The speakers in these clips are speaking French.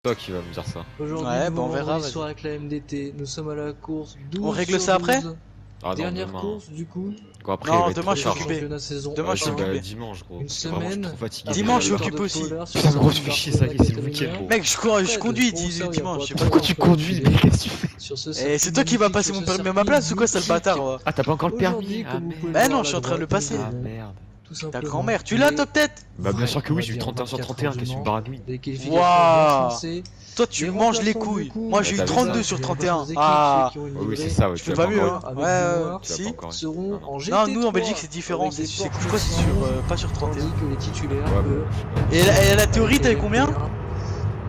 toi qui vas me dire ça. Aujourd'hui, Ouais, bah on verra. soit avec la MDT, nous sommes à la course 12 On règle sur ça après 12. Ah non, Dernière demain. course du coup. Quoi, après, Non, il va être demain, trop je suis chargé. occupé. Championnat saison. Demain, je suis bah, occupé. dimanche, gros. Une Parce que vraiment, je suis semaine. trop fatigué. Dimanche, je suis Victoire de occupé aussi. Polar sur Putain, son gros, tu fais chier, c'est vrai que c'est le Barcelone week-end, gros. Mec, je conduis, dimanche, je sais pas. Pourquoi tu conduis, mec? Qu'est-ce que tu fais? Sur ce Eh, circuit c'est toi qui vas passer mon magnifique, permis à ma place ou quoi, sale magnifique. bâtard va. Ah, t'as pas encore le Aujourd'hui, permis? Ah, comme vous merde. pouvez Bah le non, voir je suis à en train de le droite, passer. nous Ah, avons merde. tout Ta simplement grand-mère, tu l'as, les top tête? Bah, bien sûr que on oui, va j'ai eu dire 31 sur 31, qu'est-ce que tu me 24 baragouines? des qualifications Waouh. bien sensées. Toi, tu Les manges les remplaçants, couilles. du coup, Moi, j'ai eu t'as vu 32 ça sur les 31. équipes Ah, qui ont une Oui, livrée c'est ça, ouais, je tu fais l'as pas mieux, encore hein. avec Ouais, du noir, tu l'as si. pas encore. seront Non, non. en GT3. Non, nous en Belgique c'est différent, avec c'est des je Porsche crois que c'est sur, 911, pas sur 31. tandis que les titulaires, Ouais, eux, bah, Et la théorie, t'avais combien?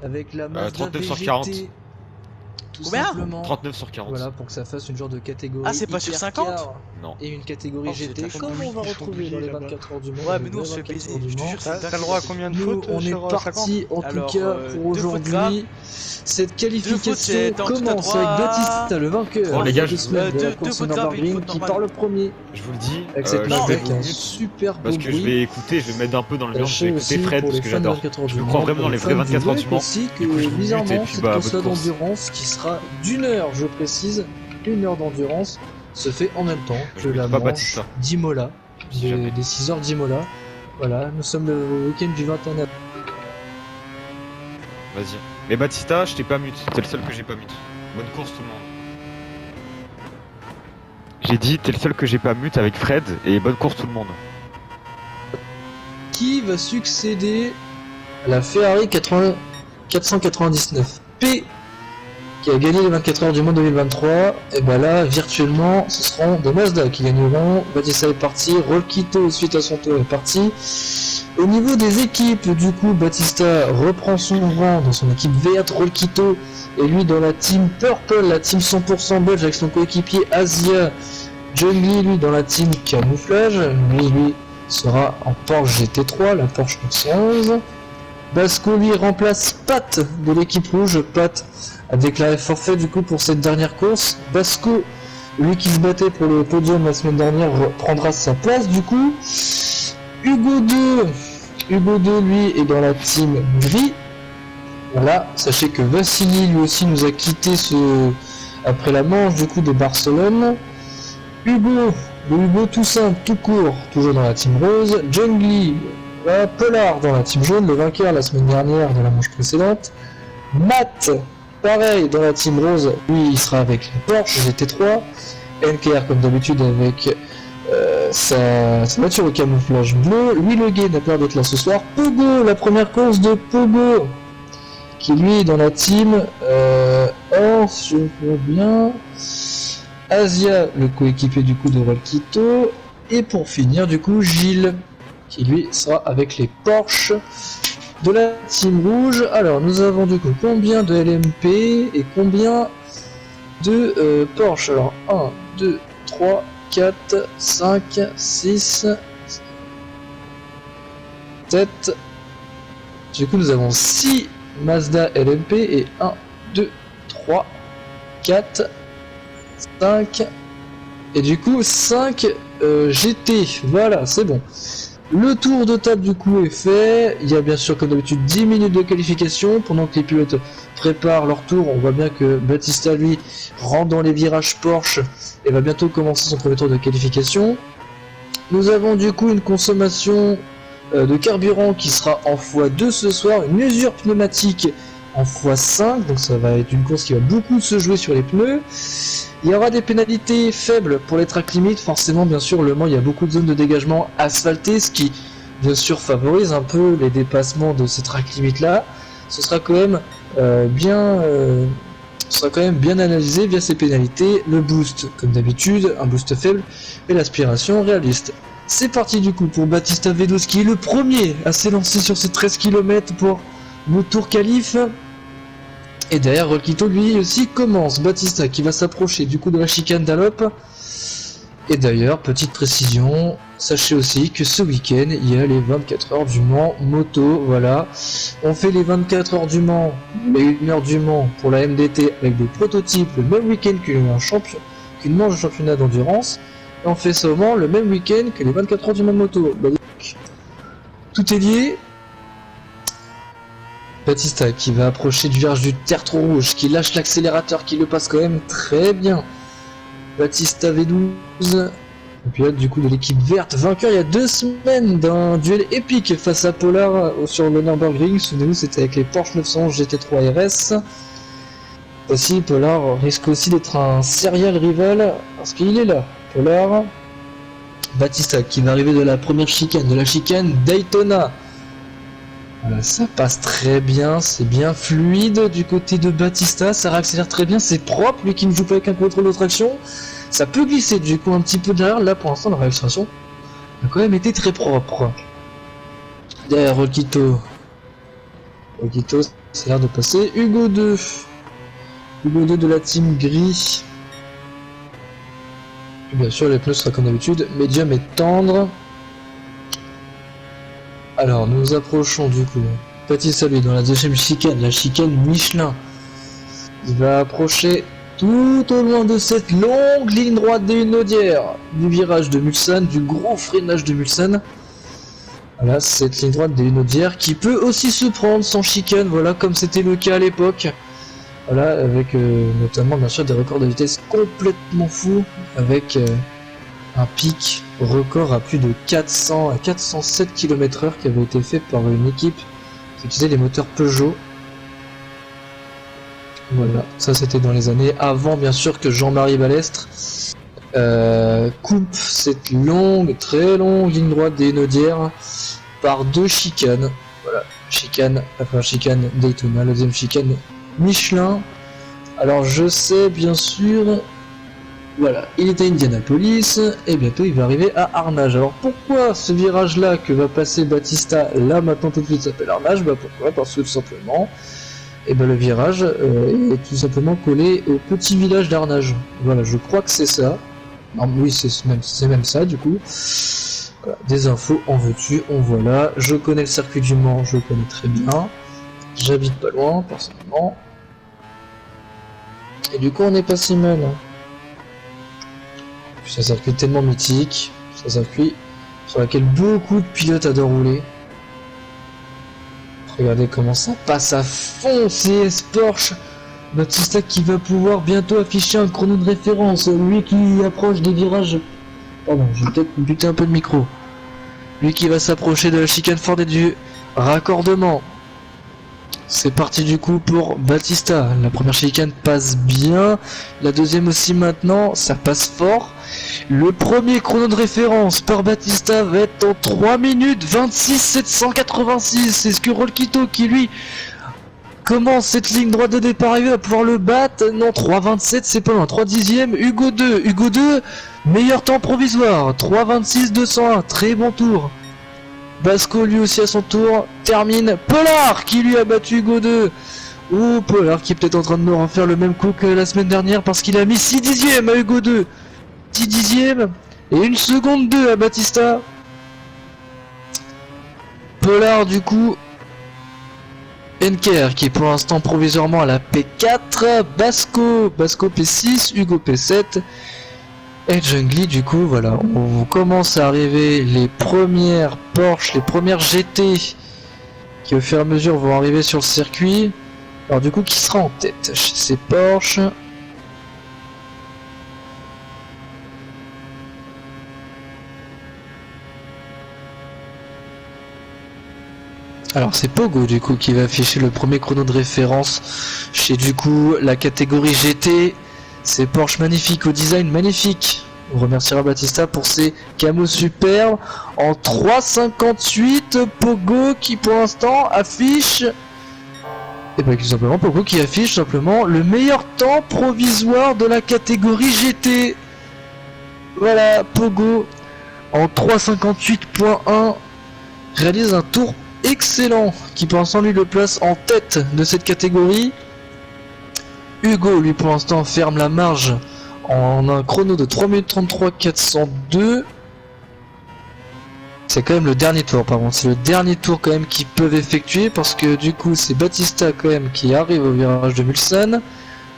avec la Mazda 39 sur VGT, 40. tout Combien? simplement. 39 sur 40. Voilà, pour que ça fasse une genre de catégorie. Ah, c'est pas sur hypercar 50? Non. Et une catégorie Oh, GT, c'est comme on va ils sont retrouver obligés dans les là-bas. 24 heures du monde. Ouais, les mais nous on se fait 24 baiser, heures du je te Mans. jure, c'est T'as dingue. le droit à combien de Nous, fautes on est sur 50? parti en tout Alors, cas pour 2 fautes aujourd'hui. Cette qualification c'est en tout à commence droite. avec Batista, le vainqueur. Bon, les gars, de semaine de la deux course fautes au graves et une Nürburgring, faute qui normale. part le premier Je vous le dis, avec cette je marque vais avec un vous- super beau parce que je bruit. vais écouter, je vais mettre un peu dans le mur, je vais Sachez écouter aussi Fred pour parce les que fans de j'adore. 24 heures Je du me Mans, crois vraiment dans les pour vrais fans 24 du heures du web Mans. aussi que Du coup, je vous bizarrement mute et puis cette bah, course-là bonne course. d'endurance qui sera d'une heure, je précise, une heure d'endurance se fait en même temps Je que mute la pas manche Batista. d'Imola, Si jamais. des 6 heures d'Imola. Voilà, nous sommes le week-end du 21 avril. Vas-y. Mais Batista, je t'ai pas mute, t'es le seul que j'ai pas mute. Bonne course tout le monde. J'ai dit, t'es le seul que j'ai pas mute avec Fred et bonne course tout le monde. Qui va succéder à la Ferrari 499 P qui a gagné les 24 heures du Mans 2023? Et ben là, virtuellement, ce seront des Mazda qui gagneront. Batista est parti, Rolkito suite à son tour est parti. Au niveau des équipes, du coup, Batista reprend son rang dans son équipe verte, Rolkito et lui dans la team Purple, la team 100% belge avec son coéquipier Asia. John Lee, lui, dans la team Camouflage, lui sera en Porsche GT3, la Porsche 911. Basco, lui, remplace Pat de l'équipe rouge, Pat a déclaré forfait du coup pour cette dernière course. Basco, lui qui se battait pour le podium la semaine dernière, prendra sa place du coup. Hugo 2, lui, est dans la team gris. Voilà, sachez que Vassili, lui aussi, nous a quitté après la manche du coup de Barcelone. Hugo tout simple, tout court, toujours dans la team rose. John Lee, Pollard dans la team jaune, le vainqueur la semaine dernière de la manche précédente. Matt, pareil dans la team rose, lui il sera avec la Porsche GT3. NKR comme d'habitude avec sa voiture au camouflage bleu. Louis Leguet n'a pas d'être là ce soir. Pogo, la première course de Pogo, qui lui est dans la team or, si je vois bien, Asia, le coéquipier du coup de Rolkito. Et pour finir du coup Gilles, qui lui sera avec les Porsche de la team rouge. Alors nous avons du coup combien de LMP et combien de Porsche? Alors 1, 2, 3, 4, 5, 6, 7. Du coup nous avons 6 Mazda LMP et 1, 2, 3, 4, 5 et du coup 5 GT. Voilà, c'est bon. Le tour de table du coup est fait. Il y a bien sûr comme d'habitude 10 minutes de qualification pendant que les pilotes préparent leur tour. On voit bien que Batista lui rentre dans les virages Porsche et va bientôt commencer son premier tour de qualification. Nous avons du coup une consommation de carburant qui sera en x2 ce soir, une usure pneumatique en x5, donc ça va être une course qui va beaucoup se jouer sur les pneus. Il y aura des pénalités faibles pour les track limits, forcément bien sûr le Mans il y a beaucoup de zones de dégagement asphaltées, ce qui bien sûr favorise un peu les dépassements de ces track limits là. Ce sera quand même bien analysé via ces pénalités, le boost comme d'habitude, un boost faible et l'aspiration réaliste. C'est parti du coup pour Batista V12 qui est le premier à s'élancer sur ces 13 km pour le tour qualif. Et derrière Rolkito lui aussi commence. Batista qui va s'approcher du coup de la chicane d'Alop. Et d'ailleurs, petite précision, sachez aussi que ce week-end il y a les 24 heures du Mans moto. Voilà, on fait les 24 heures du Mans, les 1 heure du Mans pour la MDT avec des prototypes le même week-end qu'une manche de championnat d'endurance. Et on fait ça au Mans le même week-end que les 24 heures du Mans moto. Bah, tout est lié. Batista qui va approcher du virage du tertre rouge, qui lâche l'accélérateur, qui le passe quand même très bien. Batista V12. Et puis là, du coup, de l'équipe verte, vainqueur il y a 2 semaines d'un duel épique face à Polar sur le Nürburgring. Souvenez-vous, c'était avec les Porsche 911 GT3 RS. Aussi, Polar risque aussi d'être un serial rival parce qu'il est là. Polar. Batista qui va arriver de la première chicane, de la chicane Daytona. Voilà, ça passe très bien, c'est bien fluide du côté de Batista, ça réaccélère très bien, c'est propre, lui qui ne joue pas avec un contrôle de traction. Ça peut glisser du coup un petit peu derrière, là pour l'instant la réaccélération a quand même été très propre. Derrière Rokito. Rokito, ça a l'air de passer. Hugo 2. Hugo 2 de la team gris. Bien sûr, les pneus sera comme d'habitude, médium et tendre. Alors, nous nous approchons du coup. Batista lui dans la deuxième chicane, la chicane Michelin. Il va approcher tout au loin de cette longue ligne droite des Hunaudière, du virage de Mulsanne, du gros freinage de Mulsanne. Voilà, cette ligne droite des Hunaudière qui peut aussi se prendre sans chicane, voilà, comme c'était le cas à l'époque. Voilà, avec notamment bien sûr des records de vitesse complètement fous, avec un pic record à plus de 400 à 407 km/h qui avait été fait par une équipe qui utilisait les moteurs Peugeot. Voilà, ça c'était dans les années avant bien sûr que Jean-Marie Balestre coupe cette longue, très longue ligne droite des Hunaudière par 2 chicanes. Voilà, chicane, la première chicane Daytona, la deuxième chicane Michelin. Alors je sais bien sûr, voilà, il est à Indianapolis et bientôt il va arriver à Arnage. Alors pourquoi ce virage là que va passer Batista là maintenant tout de suite s'appelle Arnage? Bah pourquoi? Parce que tout simplement, et ben le virage est tout simplement collé au petit village d'Arnage. Voilà, je crois que c'est ça. Non, oui, c'est même ça du coup. Voilà, des infos en veux-tu, on voit là. Je connais le circuit du Mans, je le connais très bien. J'habite pas loin, personnellement. Et du coup, on n'est pas si mal. Hein. C'est un circuit tellement mythique. C'est un circuit sur lequel beaucoup de pilotes adorent rouler. Regardez comment ça passe à fond, CS Porsche. Batista qui va pouvoir bientôt afficher un chrono de référence. Lui qui approche des virages. Pardon, je vais peut-être buter un peu le micro. Lui qui va s'approcher de la chicane Ford et du raccordement. C'est parti du coup pour Batista. La première chicane passe bien. La deuxième aussi maintenant. Ça passe fort. Le premier chrono de référence par Batista va être en 3 minutes 26 786. C'est ce que Rokito qui lui commence cette ligne droite de départ arrivé à pouvoir le battre. Non, 3,27 c'est pas loin. 3 dixièmes. Hugo 2. Hugo 2. Meilleur temps provisoire. 3,26 201. Très bon tour. Basco lui aussi à son tour termine. Polar qui lui a battu Hugo 2. Ou Polar qui est peut-être en train de nous refaire le même coup que la semaine dernière parce qu'il a mis 6 dixièmes à Hugo 2. 10 dixièmes et 1 seconde 2 à Batista. Polar du coup. Henker qui est pour l'instant provisoirement à la P4. Basco P6. Hugo P7. Et Jungli du coup voilà, on commence à arriver les premières Porsche, les premières GT qui au fur et à mesure vont arriver sur le circuit. Alors du coup qui sera en tête chez ces Porsche? Alors c'est Pogo du coup qui va afficher le premier chrono de référence chez du coup la catégorie GT. Ces Porsche magnifiques au design magnifique. On remerciera Batista pour ses camos superbes. En 3,58, Pogo qui pour l'instant affiche... Et bien tout simplement Pogo qui affiche simplement le meilleur temps provisoire de la catégorie GT. Voilà, Pogo en 3,58.1 réalise un tour excellent qui pour l'instant lui le place en tête de cette catégorie. Hugo lui pour l'instant ferme la marge en un chrono de 3 minutes 33 402. C'est quand même le dernier tour par contre, c'est le dernier tour quand même qu'ils peuvent effectuer parce que du coup c'est Batista quand même qui arrive au virage de Mulsanne.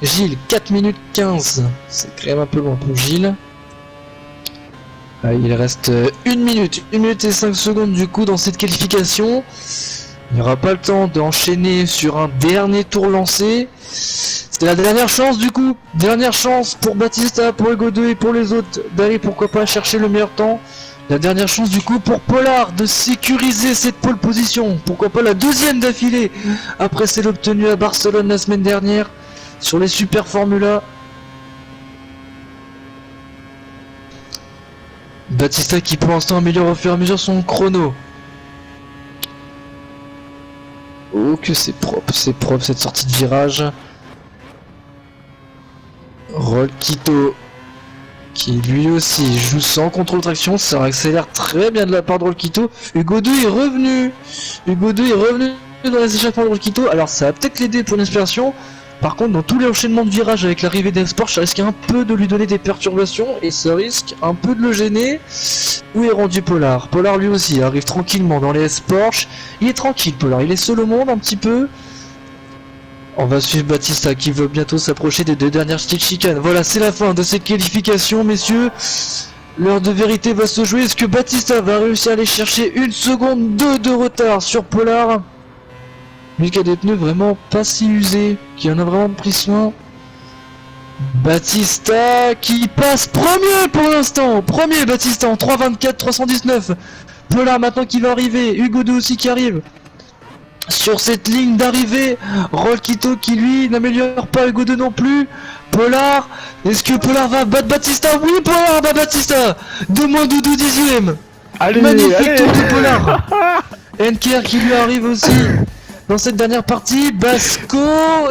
Gilles 4 minutes 15, c'est quand même un peu loin pour Gilles. Il reste 1 minute et 5 secondes du coup dans cette qualification. Il n'y aura pas le temps d'enchaîner sur un dernier tour lancé. C'est la dernière chance du coup. Dernière chance pour Battista, pour Hugo 2 et pour les autres d'aller pourquoi pas chercher le meilleur temps. La dernière chance du coup pour Pollard de sécuriser cette pole position. Pourquoi pas la deuxième d'affilée après celle obtenue à Barcelone la semaine dernière sur les Super Formula. Battista qui pour l'instant améliore au fur et à mesure son chrono. Oh que c'est propre cette sortie de virage. Rollkito qui lui aussi joue sans contrôle traction, ça accélère très bien de la part de Rollkito. Hugo 2 est revenu. Hugo 2 est revenu dans les échappements de Rollkito. Alors ça va peut-être l'aider pour l'inspiration. Par contre dans tous les enchaînements de virages avec l'arrivée d'Esport, ça risque un peu de lui donner des perturbations et ça risque un peu de le gêner. Où est rendu Pollard? Pollard lui aussi arrive tranquillement dans les S-Porsche. Il est tranquille Pollard, il est seul au monde un petit peu. On va suivre Battista qui veut bientôt s'approcher des 2 dernières petites chicanes. Voilà, c'est la fin de cette qualification, messieurs. L'heure de vérité va se jouer. Est-ce que Battista va réussir à aller chercher 1 seconde 2 de retard sur Pollard? Lui qui a des pneus vraiment pas si usés, qui en a vraiment pris soin. Battista qui passe premier pour l'instant. Premier Battista en 3.24, 319. Pollard maintenant qui va arriver. Hugo 2 aussi qui arrive. Sur cette ligne d'arrivée, Rollkito qui lui n'améliore pas Hugo 2 non plus. Pollard, est-ce que Pollard va battre Battista? Oui, Pollard bat Battista de moins de 2 dixièmes. Allez, Magnifique allez. tour de Pollard. Enker qui lui arrive aussi dans cette dernière partie. Basco,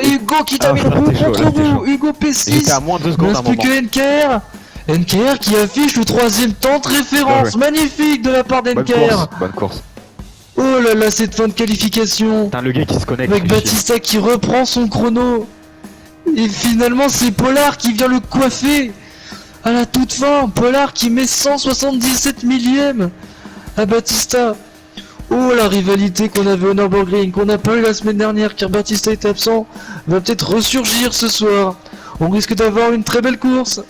Hugo qui termine là, t'es chaud, contre là, t'es vous. chaud. Hugo Il était P6. à moins de 2 Il ne secondes à un reste plus moment. que Enker. Enker qui affiche le 3ème temps de référence. Ouais, Magnifique de la part Bonne d'Enker. course, bonne course. Oh là là, cette fin de qualification. Putain, le gars qui se connecte. Avec il fait chier. Battista qui reprend son chrono. Et finalement c'est Pollard qui vient le coiffer à la toute fin. Pollard qui met 177 millièmes à Battista. Oh la rivalité qu'on avait au Nürburgring, qu'on n'a pas eu la semaine dernière car Battista est absent, va peut-être ressurgir ce soir. On risque d'avoir une très belle course.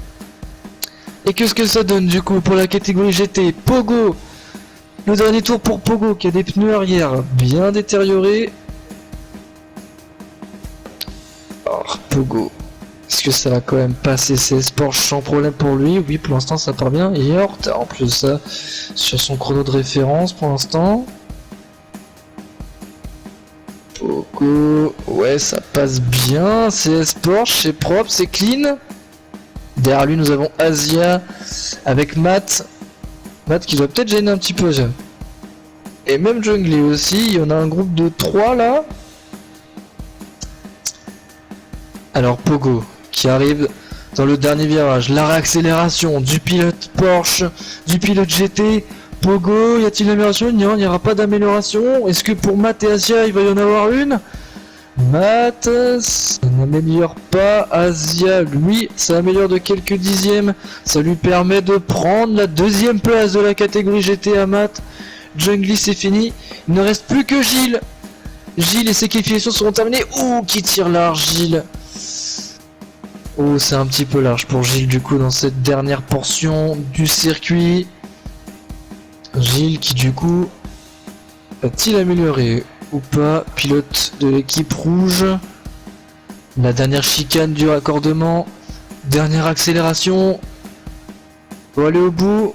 Et qu'est-ce que ça donne du coup pour la catégorie GT? Pogo. Le dernier tour pour Pogo qui a des pneus arrière bien détériorés. Oh, Pogo. Est-ce que ça va quand même passer ces sports sans problème pour lui? Oui, pour l'instant ça part bien. Il est en retard en plus de ça sur son chrono de référence pour l'instant. Pogo. Ouais, ça passe bien. C'est sport, c'est propre, c'est clean. Derrière lui, nous avons Asia avec Matt. Matt qui doit peut-être gêner un petit peu. Et même Jungly aussi. Il y en a un groupe de 3 là. Alors Pogo qui arrive dans le dernier virage. La réaccélération du pilote Porsche, du pilote GT. Pogo, y a-t-il une amélioration? Non, il n'y aura pas d'amélioration. Est-ce que pour Matt et Asia, il va y en avoir une? Matt, ça n'améliore pas. Asia, lui, ça améliore de quelques dixièmes. Ça lui permet de prendre la 2ème place de la catégorie GT à Matt. Jungly, c'est fini. Il ne reste plus que Gilles. Gilles et ses qualifications seront terminées. Oh, qui tire large, Gilles. Oh, c'est un petit peu large pour Gilles, du coup, dans cette dernière portion du circuit. Gilles qui, du coup, va-t-il améliorer ou pas? Pilote de l'équipe rouge. La dernière chicane du raccordement. Dernière accélération. Pour aller au bout.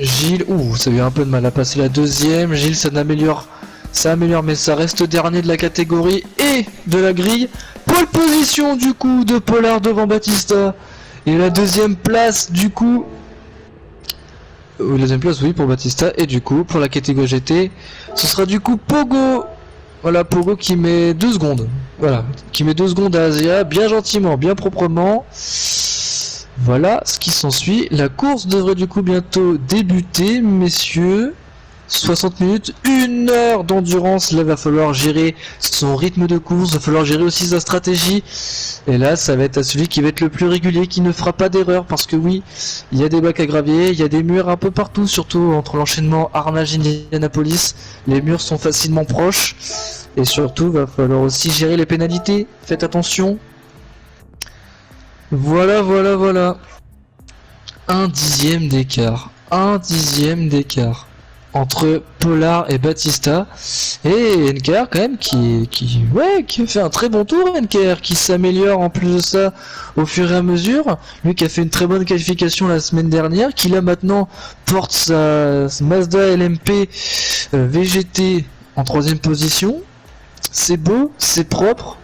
Gilles, ça a eu un peu de mal à passer la 2ème. Gilles, ça améliore, mais ça reste dernier de la catégorie et de la grille. Pole position du coup de Pollard devant Battista. Et la 2ème place du coup. La 2ème place, oui, pour Battista. Et du coup, pour la catégorie GT, ce sera du coup Pogo. Voilà, Pogo qui met 2 secondes. Voilà, qui met 2 secondes à Asia, bien gentiment, bien proprement. Voilà ce qui s'ensuit. La course devrait du coup bientôt débuter, messieurs. 60 minutes, 1 heure d'endurance. Là, va falloir gérer son rythme de course, va falloir gérer aussi sa stratégie. Et là, ça va être à celui qui va être le plus régulier, qui ne fera pas d'erreur. Parce que oui, il y a des bacs à gravier, il y a des murs un peu partout, surtout entre l'enchaînement Arnage-Indianapolis. Les murs sont facilement proches. Et surtout, va falloir aussi gérer les pénalités. Faites attention. Voilà. 1 dixième d'écart. 1 dixième d'écart. entre Pollard et Battista. Et NKR quand même qui fait un très bon tour, NKR qui s'améliore en plus de ça au fur et à mesure. Lui qui a fait une très bonne qualification la semaine dernière, qui là maintenant porte sa Mazda LMP VGT en 3ème position. C'est beau, c'est propre.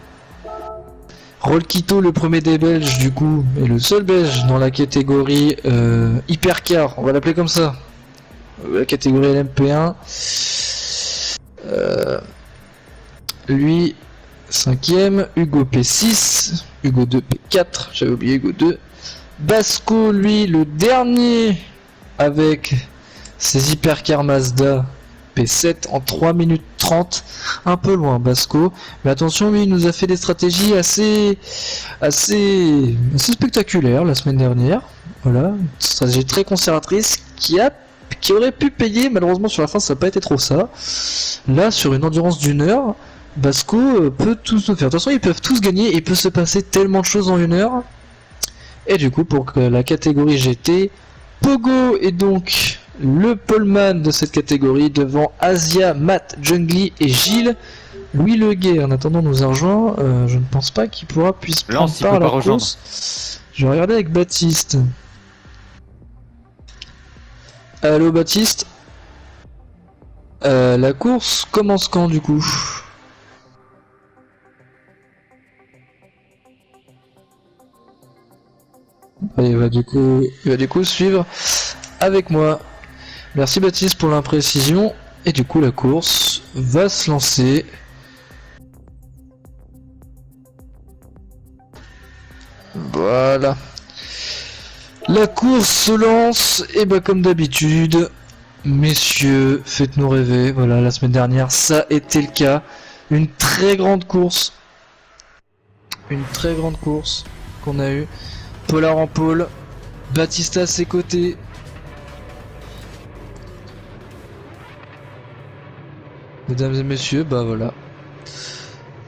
Rolkito, le premier des Belges du coup, est le seul Belge dans la catégorie Hypercar, on va l'appeler comme ça. La catégorie LMP1. Lui 5ème, Hugo P6, Hugo 2 P4, j'avais oublié Hugo 2. Basco lui le dernier avec ses Hypercar Mazda P7 en 3 minutes 30, un peu loin Basco, mais attention, lui il nous a fait des stratégies assez spectaculaires la semaine dernière. Voilà, une stratégie très conservatrice qui aurait pu payer, malheureusement sur la fin ça n'a pas été trop ça. Là sur une endurance d'1 heure, Basco peut tous nous faire. De toute façon ils peuvent tous gagner, il peut se passer tellement de choses en 1 heure. Et du coup pour la catégorie GT, Pogo est donc le poleman de cette catégorie devant Asia, Matt, Jungly et Gilles. Louis Leguet en attendant nous a rejoint, je ne pense pas qu'il puisse prendre part à la course. Je vais regarder avec Baptiste. Allô Baptiste. La course commence quand du coup? Il va du coup suivre avec moi. Merci Baptiste pour l'imprécision. Et du coup la course va se lancer. Voilà. La course se lance, et bah comme d'habitude, messieurs, faites-nous rêver. Voilà, la semaine dernière, ça a été le cas. Une très grande course. Une très grande course qu'on a eue. Pollard en pôle, Battista à ses côtés. Mesdames et messieurs, bah voilà.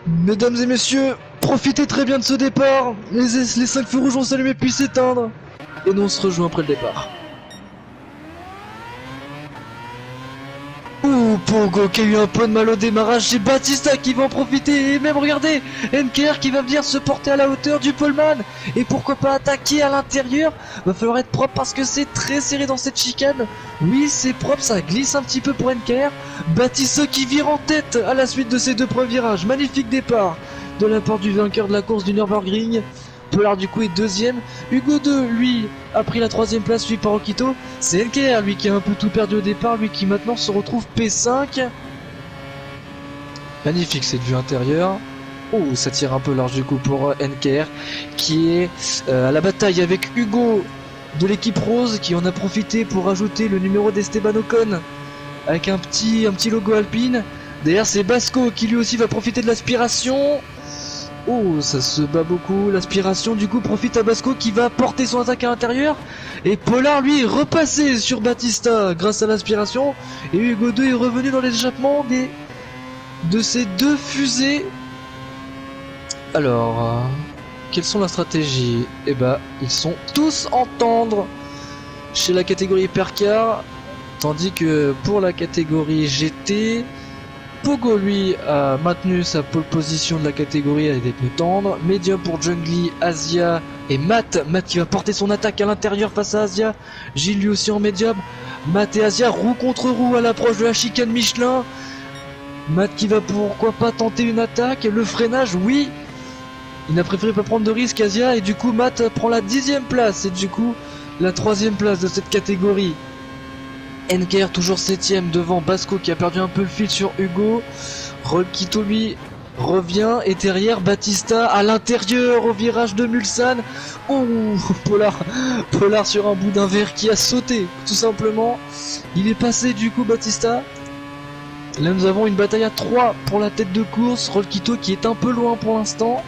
Mesdames et messieurs, profitez très bien de ce départ. Les 5 feux rouges vont s'allumer puis s'éteindre. Et nous on se rejoint après le départ. Ouh, Pogo qui a eu un peu de mal au démarrage, c'est Battista qui va en profiter. Et même regardez, NKR qui va venir se porter à la hauteur du poleman. Et pourquoi pas attaquer à l'intérieur. Va falloir être propre parce que c'est très serré dans cette chicane. Oui c'est propre, ça glisse un petit peu pour NKR. Battista qui vire en tête à la suite de ces 2 premiers virages. Magnifique départ de la part du vainqueur de la course du Nürburgring. Pollard du coup est 2ème. Hugo 2 lui a pris la 3ème place suivi par Rolkito. C'est NKR lui qui a un peu tout perdu au départ, lui qui maintenant se retrouve P5. Magnifique cette vue intérieure. Oh ça tire un peu large du coup pour NKR qui est à la bataille avec Hugo de l'équipe rose qui en a profité pour rajouter le numéro d'Esteban Ocon avec un petit logo Alpine. Derrière c'est Basco qui lui aussi va profiter de l'aspiration. Oh, ça se bat beaucoup, l'aspiration du coup profite à Basco qui va porter son attaque à l'intérieur. Et Pollard lui est repassé sur Battista grâce à l'aspiration. Et Hugo 2 est revenu dans les échappements de ces 2 fusées. Alors, quelles sont la stratégie? Eh bah, ils sont tous en tendre chez la catégorie Hypercar. Tandis que pour la catégorie GT... Pogo lui a maintenu sa pole position de la catégorie avec des pneus tendres. Médium pour Jungly, Asia et Matt. Matt qui va porter son attaque à l'intérieur face à Asia. Gilles lui aussi en médium. Matt et Asia roue contre roue à l'approche de la chicane Michelin. Matt qui va pourquoi pas tenter une attaque. Le freinage, oui. Il n'a préféré pas prendre de risque Asia. Et du coup Matt prend la 10ème place. Et du coup la 3ème place de cette catégorie. NKR toujours 7ème devant Basco qui a perdu un peu le fil sur Hugo. Rolkito lui revient et derrière Battista à l'intérieur au virage de Mulsanne. Ouh, Pollard sur un bout d'un verre qui a sauté tout simplement. Il est passé du coup Battista. Là nous avons une bataille à 3 pour la tête de course. Rolkito qui est un peu loin pour l'instant.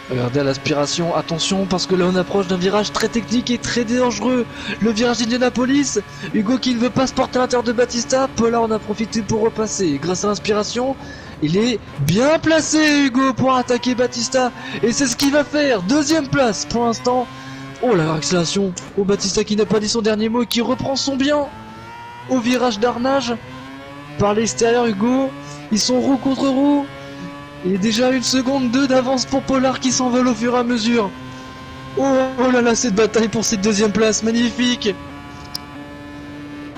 Regardez à l'aspiration, attention parce que là on approche d'un virage très technique et très dangereux. Le virage d'Indianapolis. Hugo qui ne veut pas se porter à l'intérieur de Battista. Pollard en a profité pour repasser. Grâce à l'inspiration, il est bien placé Hugo pour attaquer Battista. Et c'est ce qu'il va faire. 2ème place pour l'instant. Oh la accélération. Oh Batista qui n'a pas dit son dernier mot et qui reprend son bien. Au virage d'Arnage. Par l'extérieur Hugo. Ils sont roue contre roue. Et déjà 1 seconde 2 d'avance pour Pollard qui s'envole au fur et à mesure. Oh là là, cette bataille pour cette deuxième place, magnifique.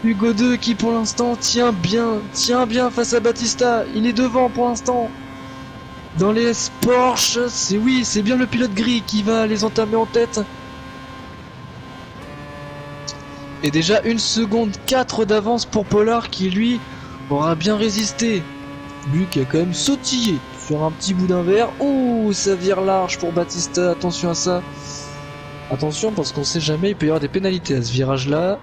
Hugo 2 qui pour l'instant tient bien face à Batista. Il est devant pour l'instant. Dans les Porsche, c'est bien le pilote gris qui va les entamer en tête. Et déjà 1 seconde 4 d'avance pour Pollard qui lui aura bien résisté. Lui qui a quand même sautillé sur un petit bout d'un verre. Oh, ça vire large pour Batista, attention à ça. Attention parce qu'on sait jamais, il peut y avoir des pénalités à ce virage là.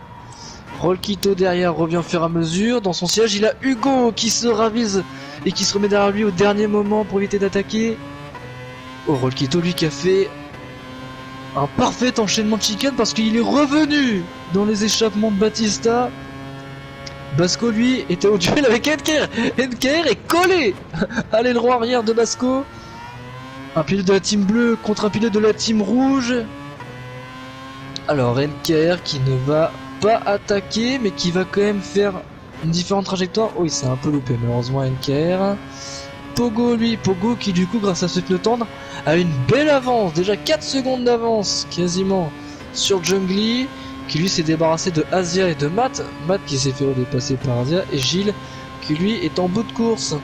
Rolquito derrière revient au fur et à mesure. Dans son siège, il a Hugo qui se ravise et qui se remet derrière lui au dernier moment pour éviter d'attaquer. Oh, Rolquito lui qui a fait un parfait enchaînement de chicane parce qu'il est revenu dans les échappements de Batista. Basco lui était au duel avec Henker. Henker est collé à l'aileron arrière de Basco. Un pilote de la team bleue contre un pilote de la team rouge. Alors Henker qui ne va pas attaquer mais qui va quand même faire une différente trajectoire. Oh il s'est un peu loupé malheureusement Henker. Pogo lui, Pogo qui du coup grâce à ce pneu tendre a une belle avance, déjà 4 secondes d'avance quasiment sur Jungly qui lui s'est débarrassé de Asia et de Matt. Matt qui s'est fait redépasser par Asia et Gilles qui lui est en bout de course.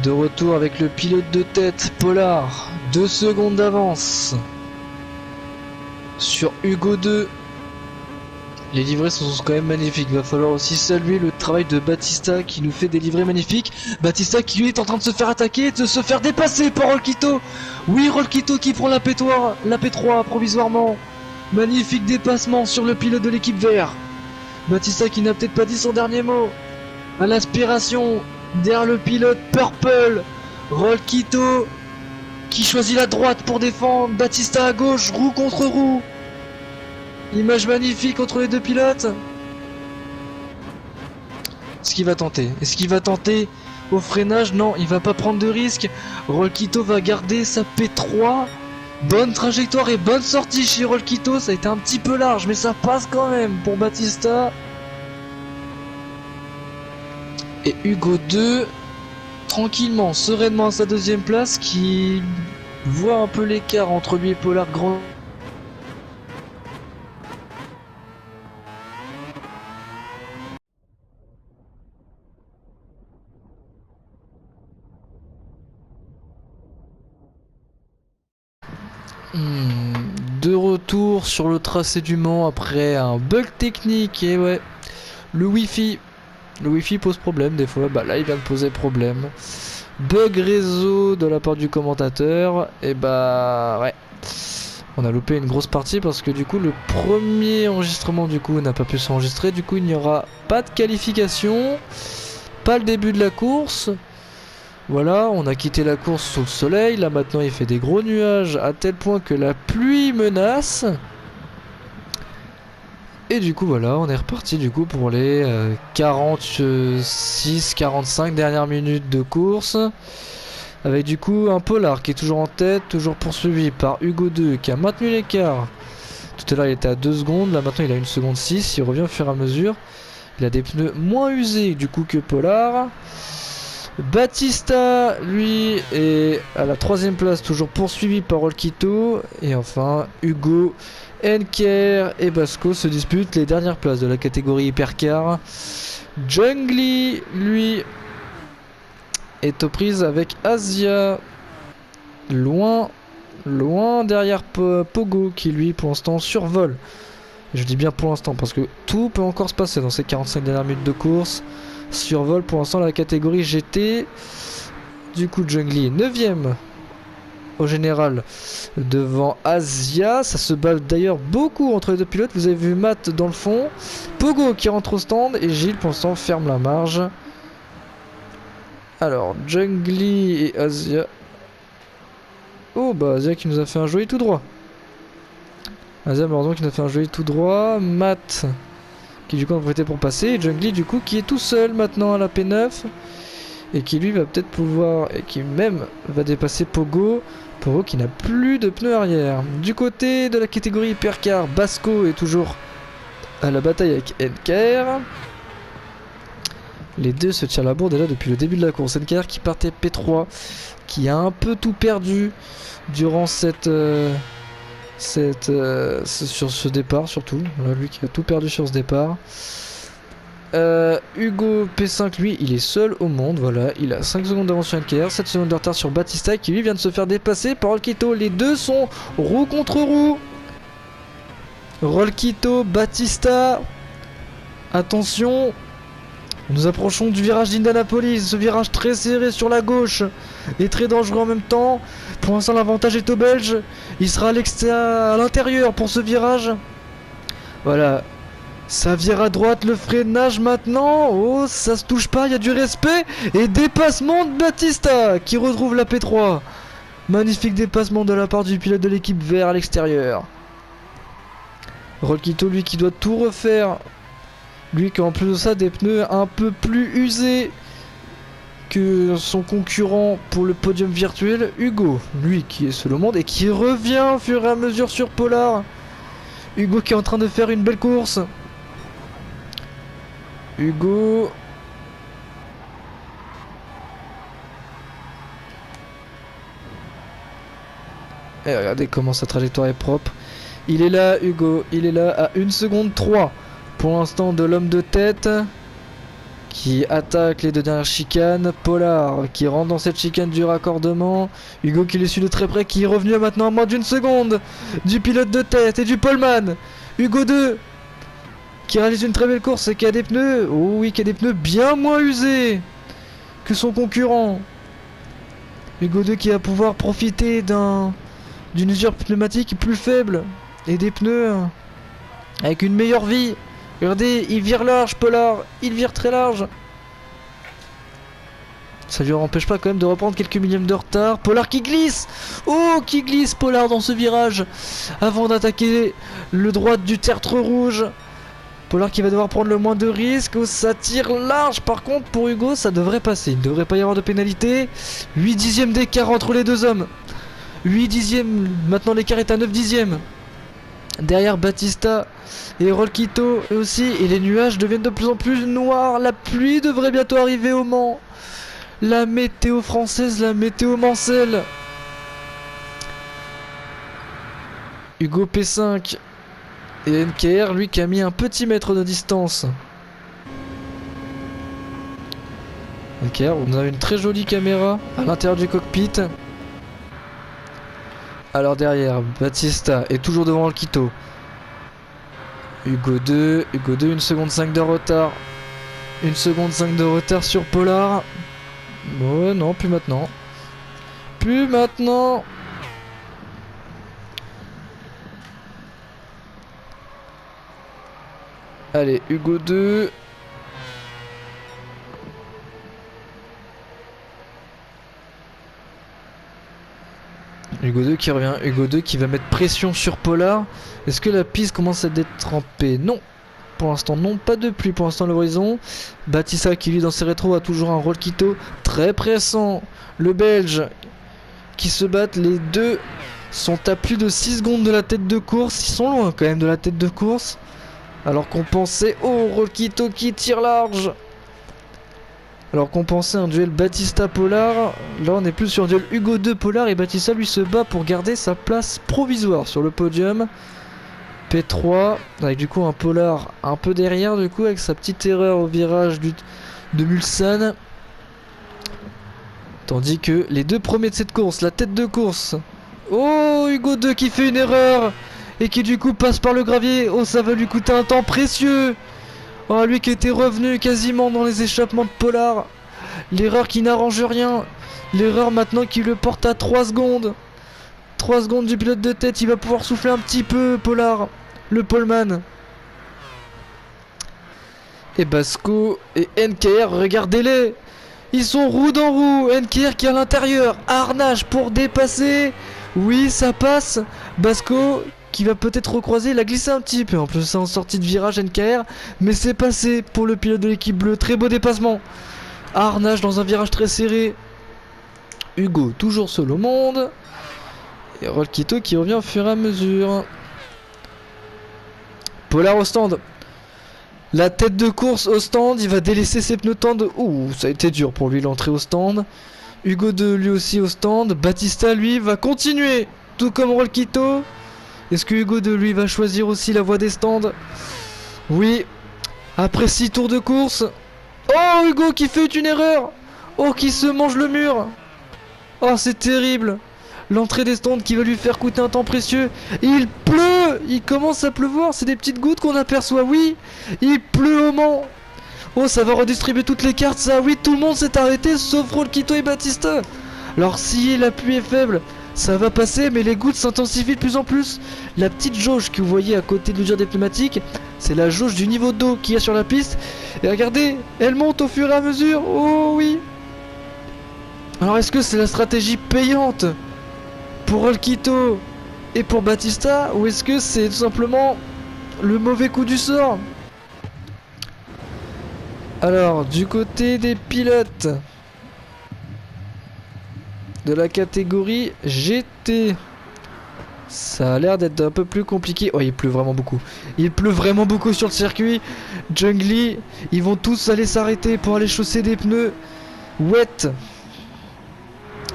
De retour avec le pilote de tête Pollard, 2 secondes d'avance sur Hugo 2. Les livrées sont quand même magnifiques, va falloir aussi saluer le travail de Batista qui nous fait des livrées magnifiques. Batista qui lui est en train de se faire attaquer, de se faire dépasser par Rolquito. Oui, Rolquito qui prend la P3 provisoirement. Magnifique dépassement sur le pilote de l'équipe vert. Batista qui n'a peut-être pas dit son dernier mot. À l'aspiration, derrière le pilote Purple. Rolquito qui choisit la droite pour défendre. Batista à gauche, roue contre roue. Image magnifique entre les deux pilotes. Est-ce qu'il va tenter? Est-ce qu'il va tenter au freinage? Non, il va pas prendre de risque. Rolquito va garder sa P3. Bonne trajectoire et bonne sortie chez Rolquito. Ça a été un petit peu large, mais ça passe quand même pour Batista. Et Hugo 2, tranquillement, sereinement à sa deuxième place, qui voit un peu l'écart entre lui et Pollard grand. De retour sur le tracé du Mans après un bug technique. Et ouais, le wifi pose problème des fois. Bah là il vient de poser problème. Bug réseau de la part du commentateur. Et bah ouais, on a loupé une grosse partie parce que du coup le premier enregistrement du coup n'a pas pu s'enregistrer. Du coup il n'y aura pas de qualification, pas le début de la course. Voilà, on a quitté la course sous le soleil, là maintenant il fait des gros nuages à tel point que la pluie menace. Et du coup voilà, on est reparti du coup pour les 46-45 dernières minutes de course. Avec du coup un Pollard qui est toujours en tête, toujours poursuivi par Hugo 2 qui a maintenu l'écart. Tout à l'heure il était à 2 secondes, là maintenant il a 1 seconde 6, il revient au fur et à mesure. Il a des pneus moins usés du coup que Pollard. Batista, lui, est à la 3ème place, toujours poursuivi par Rolquito. Et enfin, Hugo, Henker et Basco se disputent les dernières places de la catégorie hypercar. Jungly, lui, est aux prises avec Asia. Loin derrière Pogo, qui lui, pour l'instant, survole. Je dis bien pour l'instant, parce que tout peut encore se passer dans ces 45 dernières minutes de course. Survole pour l'instant la catégorie GT. Du coup Jungly est 9ème au général devant Asia. Ça se bat d'ailleurs beaucoup entre les deux pilotes. Vous avez vu Matt dans le fond, Pogo qui rentre au stand et Gilles pour l'instant ferme la marge. Alors Jungly et Asia. Oh bah Asia qui nous a fait un joli tout droit. Asia malheureusement qui nous a fait un joli tout droit. Matt qui du coup a profité pour passer, et Jungly du coup qui est tout seul maintenant à la P9. et qui lui va peut-être pouvoir, et qui même va dépasser Pogo. Pogo qui n'a plus de pneus arrière. Du côté de la catégorie hypercar, Basco est toujours à la bataille avec NKR. Les deux se tirent la bourre déjà depuis le début de la course. NKR qui partait P3, qui a un peu tout perdu durant sur ce départ surtout. Voilà, lui qui a tout perdu sur ce départ. Hugo P5 lui il est seul au monde, voilà, il a 5 secondes d'avance sur NKR, 7 secondes de retard sur Batista qui lui vient de se faire dépasser par Rolquito. Les deux sont roue contre roue. Rolquito, Batista. Attention, nous approchons du virage d'Indianapolis, ce virage très serré sur la gauche et très dangereux en même temps. Pour l'instant l'avantage est aux Belges, il sera à l'intérieur pour ce virage. Voilà. Ça vire à droite, le freinage maintenant. Oh, ça se touche pas, il y a du respect. Et dépassement de Batista qui retrouve la P3. Magnifique dépassement de la part du pilote de l'équipe vers l'extérieur. Rolquito, lui qui doit tout refaire. Lui qui en plus de ça des pneus un peu plus usés que son concurrent pour le podium virtuel. Hugo, lui qui est seul au monde et qui revient au fur et à mesure sur Pollard. Hugo qui est en train de faire une belle course. Hugo. Et regardez comment sa trajectoire est propre. Il est là, Hugo. Il est là à 1 seconde 3. Pour l'instant de l'homme de tête. Qui attaque les deux dernières chicanes. Pollard qui rentre dans cette chicane du raccordement. Hugo qui les suit de très près. Qui est revenu à maintenant à moins d'1 seconde. Du pilote de tête et du poleman. Hugo 2. Qui réalise une très belle course et qui a des pneus, oh oui, qui a des pneus bien moins usés que son concurrent. Hugo 2 qui va pouvoir profiter d'une usure pneumatique plus faible et des pneus avec une meilleure vie. Regardez, il vire large, Pollard, il vire très large. Ça lui empêche pas quand même de reprendre quelques millièmes de retard. Pollard qui glisse. Oh, qui glisse Pollard dans ce virage avant d'attaquer le droit du tertre rouge. Pollard qui va devoir prendre le moins de risques. Oh, ça tire large. Par contre, pour Hugo, ça devrait passer. Il ne devrait pas y avoir de pénalité. 8 dixièmes d'écart entre les deux hommes. 8 dixièmes. Maintenant, l'écart est à 9 dixièmes. Derrière Batista et Rolquito aussi. Et les nuages deviennent de plus en plus noirs. La pluie devrait bientôt arriver au Mans. La météo française, la météo mancelle. Hugo P5. Et NKR, lui, qui a mis un petit mètre de distance. NKR, on a une très jolie caméra à l'intérieur du cockpit. Alors derrière, Batista est toujours devant Rolquito. Hugo 2, 1 seconde 5 de retard. 1 seconde 5 de retard sur Pollard. Ouais, non, plus maintenant. Plus maintenant. Allez, Hugo 2. Hugo 2 qui revient. Hugo 2 qui va mettre pression sur Pollard. Est-ce que la piste commence à détremper? Non. Pour l'instant, non. Pas de pluie pour l'instant à l'horizon. Batista qui lui dans ses rétros a toujours un Rolquito très pressant. Le Belge qui se battent. Les deux sont à plus de 6 secondes de la tête de course. Ils sont loin quand même de la tête de course. Alors qu'on pensait, oh, Rolquito qui tire large. Alors qu'on pensait un duel Batista-Pollard. Là on est plus sur un duel Hugo 2 Pollard. Et Batista lui se bat pour garder sa place provisoire sur le podium. P3 avec du coup un Pollard un peu derrière du coup avec sa petite erreur au virage de Mulsanne. Tandis que les deux premiers de cette course, la tête de course. Oh, Hugo 2 qui fait une erreur. Et qui du coup passe par le gravier. Oh, ça va lui coûter un temps précieux. Oh, lui qui était revenu quasiment dans les échappements de Pollard. L'erreur qui n'arrange rien. L'erreur maintenant qui le porte à 3 secondes. 3 secondes du pilote de tête. Il va pouvoir souffler un petit peu, Pollard. Le poleman. Et Basco et NKR, regardez-les. Ils sont roue dans roue. NKR qui est à l'intérieur. Harnage pour dépasser. Oui, ça passe. Basco qui va peut-être recroiser, il a glissé un petit peu en plus en sortie de virage NKR, mais c'est passé pour le pilote de l'équipe bleue. Très beau dépassement Harnage dans un virage très serré. Hugo toujours seul au monde. Et Rolkito qui revient au fur et à mesure. Polar au stand. La tête de course au stand, il va délaisser ses pneus tendres. Ouh, ça a été dur pour lui l'entrée au stand. Hugo 2 lui aussi au stand. Battista lui va continuer, tout comme Rolkito. Est-ce que Hugo 2 lui va choisir aussi la voie des stands? Oui. Après 6 tours de course. Oh, Hugo qui fait une erreur. Oh, qui se mange le mur. Oh, c'est terrible. L'entrée des stands qui va lui faire coûter un temps précieux. Il pleut. Il commence à pleuvoir. C'est des petites gouttes qu'on aperçoit, oui. Il pleut au Mans. Oh, ça va redistribuer toutes les cartes, ça. Oui, tout le monde s'est arrêté, sauf Rolkito et Battista. Alors, si la pluie est faible, ça va passer, mais les gouttes s'intensifient de plus en plus. La petite jauge que vous voyez à côté de l'usure des pneumatiques, c'est la jauge du niveau d'eau qu'il y a sur la piste. Et regardez, elle monte au fur et à mesure. Oh oui. Alors, est-ce que c'est la stratégie payante pour Rolkito et pour Battista, ou est-ce que c'est tout simplement le mauvais coup du sort? Alors, du côté des pilotes de la catégorie GT, ça a l'air d'être un peu plus compliqué. Oh, il pleut vraiment beaucoup. Il pleut vraiment beaucoup sur le circuit. Jungly, ils vont tous aller s'arrêter pour aller chausser des pneus wet.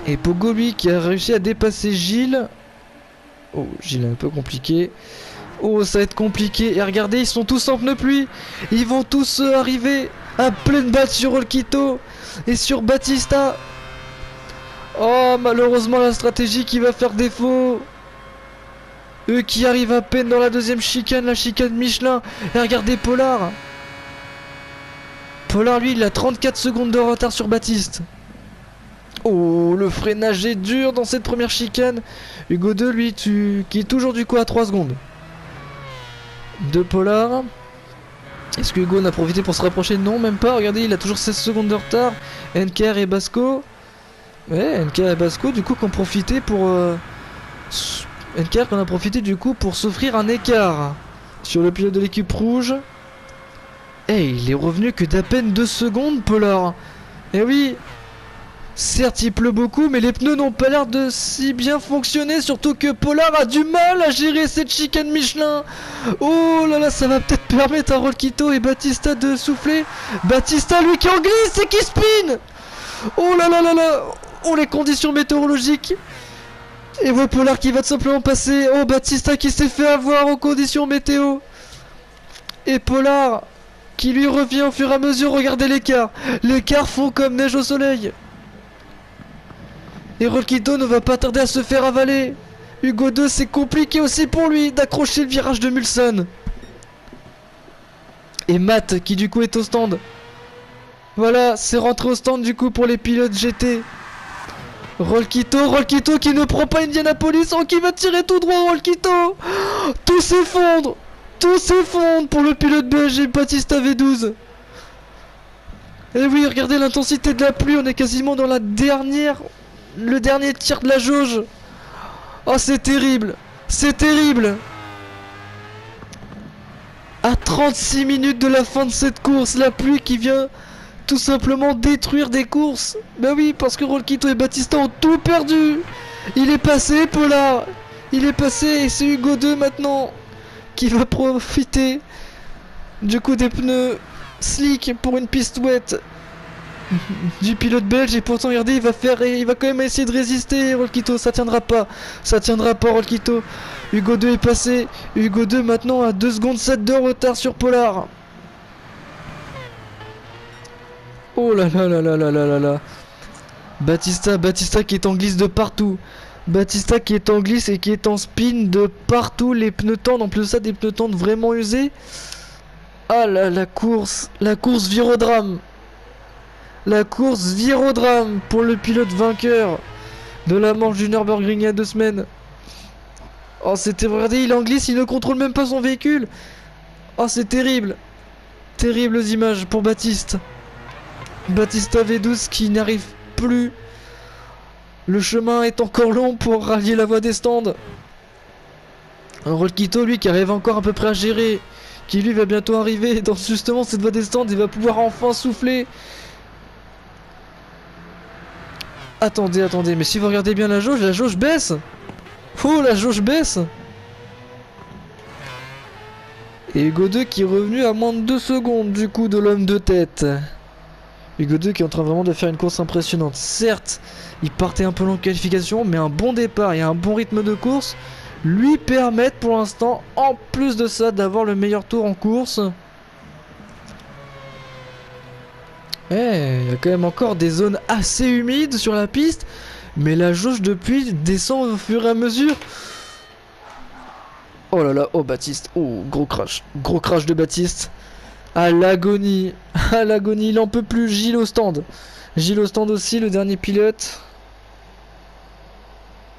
Et Pogo, lui, qui a réussi à dépasser Gilles. Oh, Gilles est un peu compliqué. Oh, ça va être compliqué. Et regardez, ils sont tous en pneus pluie. Ils vont tous arriver à pleine batte sur Rolkito et sur Battista. Oh, malheureusement, la stratégie qui va faire défaut. Eux qui arrivent à peine dans la deuxième chicane, la chicane Michelin. Et regardez Polar. Polar, lui, il a 34 secondes de retard sur Baptiste. Oh, le freinage est dur dans cette première chicane. Hugo 2, lui, qui est toujours du coup à 3 secondes de Polar. Est-ce que Hugo en a profité pour se rapprocher? Non, même pas. Regardez, il a toujours 16 secondes de retard. NKR et Basco. Ouais, NKR et Basco, du coup, qui ont profité pour... NKR qui en a profité, du coup, pour s'offrir un écart sur le pilote de l'équipe rouge. Et il est revenu que d'à peine 2 secondes, Polar. Eh oui. Certes, il pleut beaucoup, mais les pneus n'ont pas l'air de si bien fonctionner, surtout que Polar a du mal à gérer cette chicane Michelin. Oh là là, ça va peut-être permettre à Rolkito et Battista de souffler. Battista, lui, qui en glisse et qui spin. Oh là là là là. Oh, les conditions météorologiques. Et voilà Polar qui va tout simplement passer. Oh, Battista qui s'est fait avoir aux conditions météo. Et Polar qui lui revient au fur et à mesure. Regardez l'écart. L'écart fond comme neige au soleil. Et Rolkito ne va pas tarder à se faire avaler. Hugo 2, c'est compliqué aussi pour lui d'accrocher le virage de Mulsanne. Et Matt qui du coup est au stand. Voilà, c'est rentré au stand du coup pour les pilotes GT. Rolkito qui ne prend pas Indianapolis. Oh, qui va tirer tout droit, Rolkito. Tout s'effondre pour le pilote BG Battista V12. Et oui, regardez l'intensité de la pluie. On est quasiment dans le dernier tir de la jauge. Oh, c'est terrible. C'est terrible. À 36 minutes de la fin de cette course, la pluie qui vient tout simplement détruire des courses. Bah oui, parce que Rolkito et Battista ont tout perdu. Il est passé, Polar. Il est passé et c'est Hugo 2 maintenant qui va profiter du coup des pneus slick pour une piste wet du pilote belge. Et pourtant regardez, il va quand même essayer de résister. Rolkito, ça tiendra pas Rolkito. Hugo 2 est passé. Hugo 2 maintenant à 2 secondes 7 de retard sur Polar. Oh là là là là là là là là. Battista qui est en glisse de partout. Battista qui est en glisse et qui est en spin de partout. Les pneus tendres, en plus de ça, des pneus tendres vraiment usés. Ah là, la course vire-au-drame. La course vire-au-drame pour le pilote vainqueur de la manche du Nürburgring il y a 2 semaines. Oh, c'était... Regardez, il est en glisse, il ne contrôle même pas son véhicule. Oh, c'est terrible. Terribles images pour Baptiste. Battista V12 qui n'arrive plus. Le chemin est encore long pour rallier la voie des stands. Un Rolkito, lui, qui arrive encore à peu près à gérer, qui lui va bientôt arriver dans justement cette voie des stands. Il va pouvoir enfin souffler. Attendez, mais si vous regardez bien la jauge baisse. Oh, la jauge baisse. Et Hugo 2 qui est revenu à moins de 2 secondes du coup de l'homme de tête. Hugo 2 qui est en train vraiment de faire une course impressionnante. Certes, il partait un peu long en qualification, mais un bon départ et un bon rythme de course lui permettent pour l'instant, en plus de ça, d'avoir le meilleur tour en course. Il y a quand même encore des zones assez humides sur la piste, mais la jauge de pluie descend au fur et à mesure. Oh là là, oh Baptiste, oh gros crash de Baptiste. À l'agonie, il en peut plus. Gilles au stand aussi, le dernier pilote.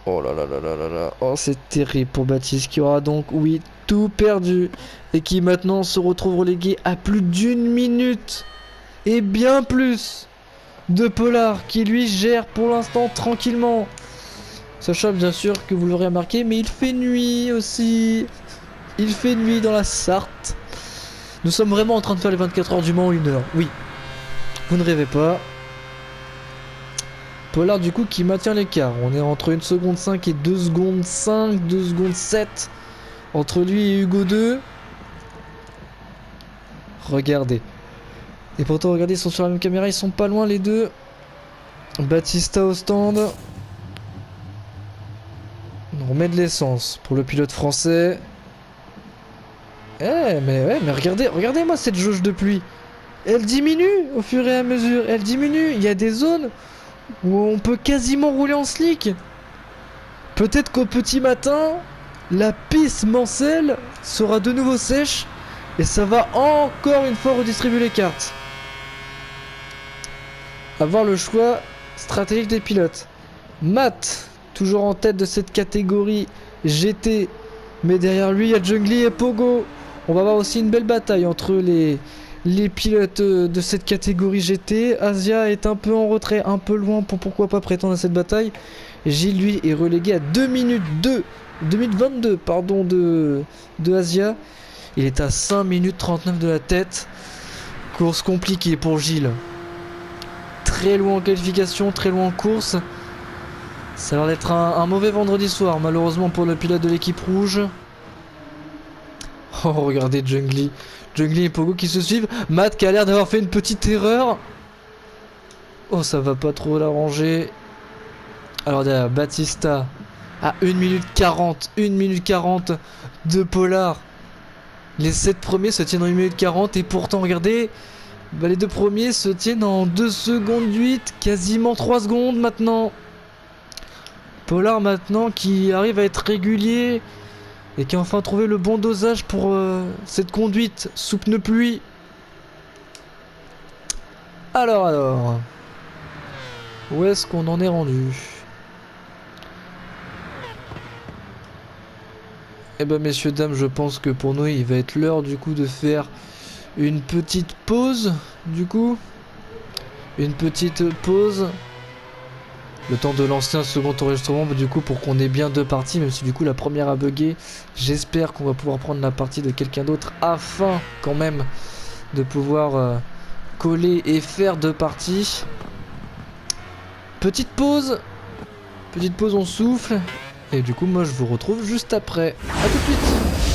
Oh là là là là là là, oh c'est terrible pour Baptiste qui aura donc, oui, tout perdu et qui maintenant se retrouve relégué à plus d'une minute et bien plus de Pollard qui lui gère pour l'instant tranquillement. Sachant bien sûr que vous l'aurez remarqué, mais il fait nuit aussi. Il fait nuit dans la Sarthe. Nous sommes vraiment en train de faire les 24 heures du Mans en 1 heure. Oui, vous ne rêvez pas. Pollard du coup qui maintient l'écart. On est entre 1 seconde 5 et 2 secondes 5, 2 secondes 7 entre lui et Hugo 2. Regardez. Et pourtant regardez, ils sont sur la même caméra, ils sont pas loin les deux. Battista au stand. On remet de l'essence pour le pilote français. Mais regardez-moi cette jauge de pluie. Elle diminue au fur et à mesure. Elle diminue. Il y a des zones où on peut quasiment rouler en slick. Peut-être qu'au petit matin, la piste Mansell sera de nouveau sèche et ça va encore une fois redistribuer les cartes. Avoir le choix stratégique des pilotes. Matt, toujours en tête de cette catégorie GT, mais derrière lui il y a Jungli et Pogo. On va avoir aussi une belle bataille entre les pilotes de cette catégorie GT. Asia est un peu en retrait, un peu loin pour pourquoi pas prétendre à cette bataille. Gilles lui est relégué à 2 minutes 22 pardon de Asia. Il est à 5 minutes 39 de la tête. Course compliquée pour Gilles. Très loin en qualification, très loin en course. Ça a l'air d'être un mauvais vendredi soir malheureusement pour le pilote de l'équipe rouge. Oh regardez Jungli et Pogo qui se suivent. Matt qui a l'air d'avoir fait une petite erreur. Oh ça va pas trop l'arranger. Alors derrière Battista à 1 minute 40 de Pollard. Les 7 premiers se tiennent en 1 minute 40 et pourtant regardez, les 2 premiers se tiennent en 2 secondes 8, quasiment 3 secondes maintenant. Pollard maintenant qui arrive à être régulier et qui a enfin trouvé le bon dosage pour cette conduite sous pneu pluie. Alors, où est-ce qu'on en est rendu? Eh ben messieurs dames, je pense que pour nous il va être l'heure du coup de faire une petite pause du coup. Une petite pause. Le temps de lancer un second enregistrement du coup pour qu'on ait bien 2 parties, même si du coup la première a bugué. J'espère qu'on va pouvoir prendre la partie de quelqu'un d'autre afin quand même de pouvoir coller et faire 2 parties. Petite pause, on souffle. Et du coup moi je vous retrouve juste après. A tout de suite.